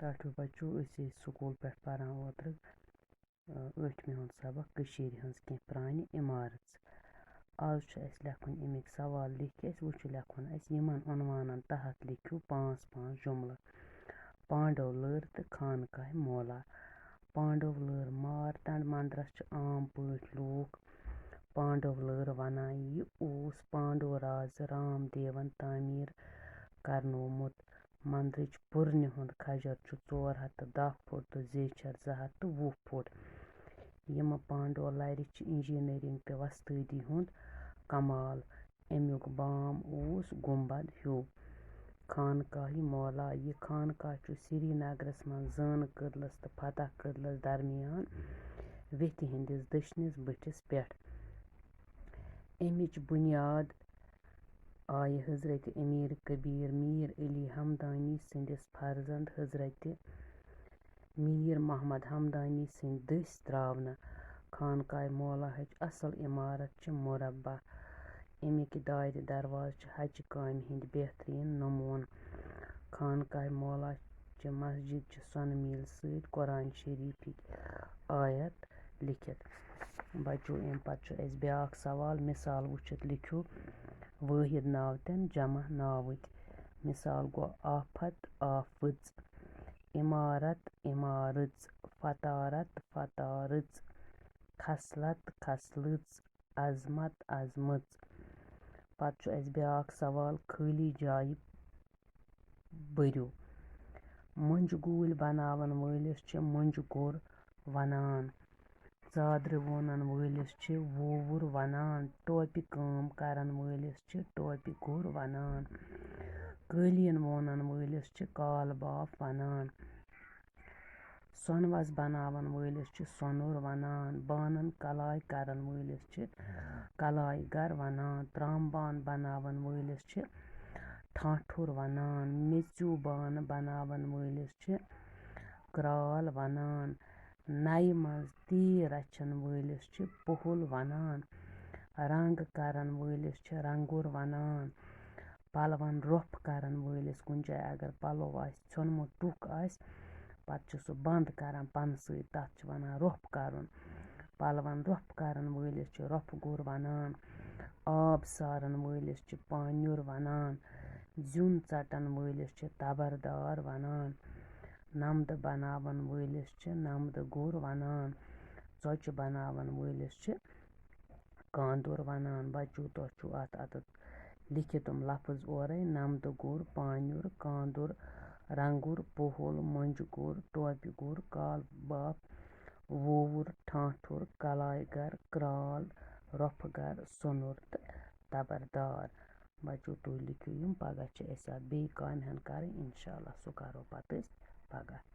ٹاٹھو بچو أسۍ سکوٗل پٮ۪ٹھ پران اوترٕ 8مہِ ہُنٛد سبق کٔشیٖرِ ہٕنٛز کینٛہہ پرٛانہِ عمارژ آز چھُ اَسہِ لیکھُن اَمِکۍ سوال لیکھِ اَسہِ وۄنۍ چھُ لیکھُن اَسہِ یِمن عنوانن تحت لیکھِو 5 جملہٕ پانڈو لٔر تہٕ خانقاہ مولا پانڈو لٔر مارتنٛڈ منٛدرس چھِ عام پٲٹھۍ لوٗکھ پانڈو لٔر وَنان یہِ اوس پانڈو رازٕ رام دیوَن تعمیٖر کرنومُت منٛدرٕچ پُرنہِ ہُنٛد کھجر چھُ 410 فُٹ تہٕ زیچھر 220 فُٹ یِمہٕ پانڈو لرِ چھِ انجیٖنرنگ تہٕ وستٲدی ہُنٛد کمال امیُک بام اوس گُمبد ہیوٗ خانقاہ مولا یہِ خانقاہ چھُ سرینگرس منٛز زٲنہٕ کٔدلس تہٕ فتح کٔدلس درمیان ویٚتھِ ہٕنٛدِس دٔچھنِس بٔٹھِس پٮ۪ٹھ اَمِچ بُنیاد آیہِ حضرت امیٖر کبیٖر میٖر علی ہمدانی سٕنٛدِس فرزنٛد حضرت میٖر محمد ہمدانی سٕنٛدِ دٔسۍ ترٛاونہٕ خانقاہ مولاہٕچ اصل عمارت چھِ مربع اَمِکۍ دارِ دروازٕ چھِ ہچہِ کامہِ ہٕنٛدۍ بہتریٖن نموٗنہٕ خانقاہ مولا چہِ مسجد چھِ سۄنہٕ میٖل سۭتۍ قرآن شریٖفٕکۍ آیت لیکھِتھ بچو اَمہِ پتہٕ چھُ اَسہِ بیٛاکھ سوال مِثال وٕچھِتھ لیکھِو وٲحد ناوتٮ۪ن جمع ناوٕتۍ مِثال گوٚو آفت آفٕژ عمارت عمارٕژ فطارت فطارٕژ خصلت خصلٕژ عظمت عظمٕژ پتہٕ چھُ اَسہِ بیٛاکھ سوال خٲلی جایہِ بٔرِو مۄنٛجہِ گوٗلۍ بناون وٲلِس چھِ مۄنٛجہِ گوٚر ونان ژادرِ وونن وٲلِس چھِ وووُر ونان ٹوپہِ کٲم کرن وٲلِس چھِ ٹوپہِ گوٚر ونان قٲلیٖن وونن وٲلِس چھِ کال باف ونان سۄنہٕ وس بناون وٲلِس چھِ سۄنُر ونان بانن کلاے کرن وٲلِس چھِ کلاے گر ونان ترام بانہٕ بناون وٲلِس چھِ ٹھانٛٹھُر ونان میٚژِو بانہٕ بناون وٲلِس چھِ کرال ونان نَیہِ منٛز تیٖر رچھن وٲلِس چھِ پُہُل ونان رنٛگ کرن وٲلِس چھِ رنٛگُر ونان پلون روٚپھ کرن وٲلِس کُنہِ جایہِ اگر پلو آسہِ ژھیوٚنمُت ٹُکھ آسہِ پتہٕ چھُ سُہ بنٛد کران پنہٕ سۭتۍ تتھ چھِ ونان روٚپھ کرُن پلون روٚپھ کرن وٲلِس چھِ روٚپھ گوٚر ونان آب سارن وٲلِس چھِ پانیُر ونان زیُن ژٹن وٲلِس چھِ تبردار ونان نمدٕ بناون وٲلِس چھِ نمدٕ گوٚر ونان ژۄچہِ بناون وٲلِس چھِ کاندُر ونان بچو تۄہہِ چھُو اتھ لیکھِتھ تِم لفظ اورَے نمدٕ گوٚر پانیُر کاندُر رنٛگُر پُہُل مۄنٛجہِ گوٚر ٹوپہِ گوٚر کال باف وووُر ٹھانٛٹھُر کلاے گر کرال روٚپھ گر سۄنُر تہٕ تبردار بچو تُہۍ لیکھِو یِم پگاہ چھِ اَسہِ اَتھ بیٚیہِ کامہِ ہن کَرٕنۍ اِنشاء اللہ سُہ کَرو پتہٕ أسۍ پگاہ